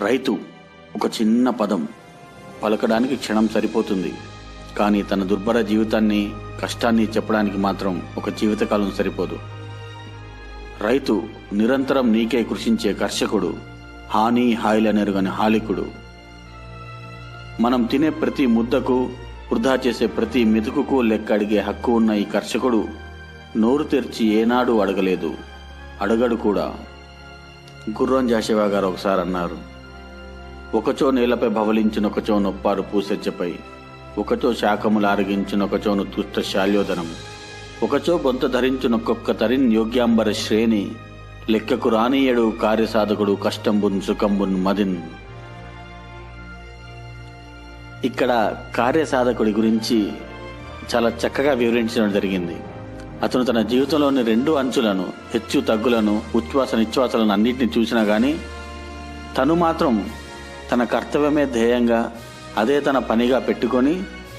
రైతు ఒక చిన్న పదం, పలకడానికి క్షణం సరిపోతుంది. కానీ తన దుర్భర జీవితాన్ని, కష్టాన్ని చెప్పడానికి మాత్రం ఒక జీవితకాలం సరిపోదు. రైతు నిరంతరం నీకే కృషించే కర్షకుడు, హాని హాయిలనెరుగని హాలికుడు. మనం తినే ప్రతి ముద్దకు, వృధా చేసే ప్రతి మెతుకుకు లెక్క అడిగే హక్కు ఉన్న ఈ కర్షకుడు నోరు తెరిచి ఏనాడు అడగలేదు, అడగడు కూడా. గుర్రం జాషవా గారు ఒకసారి అన్నారు, ఒకచో నేలపై భవలించినొకచో నొప్పారు పూసెచ్చపై, ఒకచో శాఖములు ఆరగించినొకచోను తుష్ట శాల్యోదనం, ఒకచో బొంత ధరించునొక్కొక్క తరిన్ యోగ్యాంబర శ్రేణి, లెక్కకు రానియడు కార్యసాధకుడు కష్టంబున్ సుఖంబున్ మదిన్. ఇక్కడ కార్యసాధకుడి గురించి చాలా చక్కగా వివరించడం జరిగింది. అతను తన జీవితంలోని రెండు అంచులను, హెచ్చు తగ్గులను, ఉచ్ఛ్వాస నిశ్వాసాలను అన్నింటినీ చూసినా కానీ తను మాత్రం తన కర్తవ్యమే ధ్యేయంగా, అదే తన పనిగా పెట్టుకొని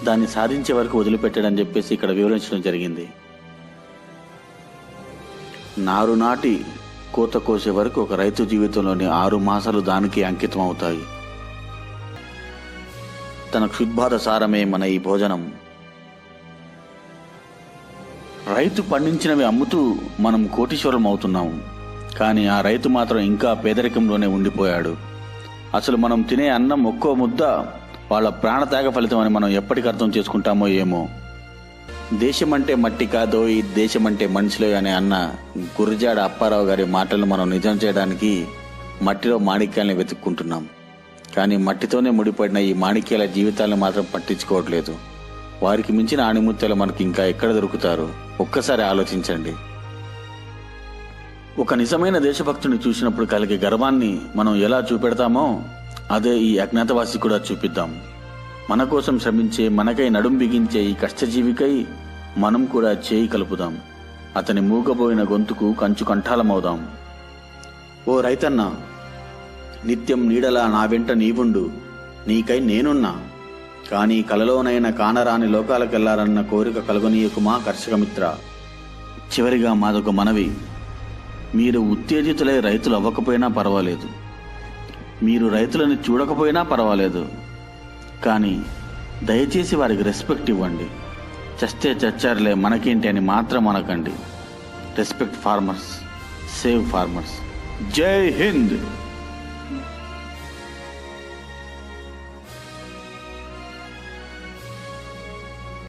దాన్ని సాధించే వరకు వదిలిపెట్టాడని చెప్పేసి ఇక్కడ వివరించడం జరిగింది. నారు నాటి కోత కోసే వరకు ఒక రైతు జీవితంలోని 6 మాసాలు దానికి అంకితం అవుతాయి. తన క్షుద్బాధ సారమే మన ఈ భోజనం. రైతు పండించినవి అమ్ముతూ మనం కోటీశ్వరం అవుతున్నాం. కానీ ఆ రైతు మాత్రం ఇంకా పేదరికంలోనే ఉండిపోయాడు. అసలు మనం తినే అన్నం ఒక్కో ముద్ద వాళ్ళ ప్రాణత్యాగ ఫలితం అని మనం ఎప్పటికి అర్థం చేసుకుంటామో ఏమో. దేశమంటే మట్టి కాదో, ఈ దేశమంటే మనుషులే అని అన్న గురజాడ అప్పారావు గారి మాటలను మనం నిజం చేయడానికి మట్టిలో మాణిక్యాలను వెతుక్కుంటున్నాం. కానీ మట్టితోనే ముడిపడిన ఈ మాణిక్యాల జీవితాలను మాత్రం పట్టించుకోవట్లేదు. వారికి మించిన ఆణిముత్యాలు మనకి ఇంకా ఎక్కడ దొరుకుతారు? ఒక్కసారి ఆలోచించండి. ఒక నిజమైన దేశభక్తుని చూసినప్పుడు కలిగే గర్వాన్ని మనం ఎలా చూపెడతామో అదే ఈ అజ్ఞాతవాసి కూడా చూపిద్దాం. మన కోసం శ్రమించే, మనకై నడుం బిగించే ఈ కష్టజీవికై మనం కూడా చేయి కలుపుదాం. అతని మూగబోయిన గొంతుకు కంచు కంఠాలమవుదాం. ఓ రైతన్న, నిత్యం నీడలా నా వెంట నీవుండు, నీకై నేనున్నా. కానీ కలలోనైనా కానరాని లోకాలకెళ్లారన్న కోరిక కలుగనీయకుమా కర్షకమిత్ర. చివరిగా మాదొక మనవి, మీరు ఉత్తేజితులై రైతులు అవ్వకపోయినా పర్వాలేదు, మీరు రైతులని చూడకపోయినా పర్వాలేదు, కానీ దయచేసి వారికి రెస్పెక్ట్ ఇవ్వండి. చస్తే చచ్చారులే మనకేంటి అని మాత్రం అనకండి. Respect farmers, save farmers. జై హింద్.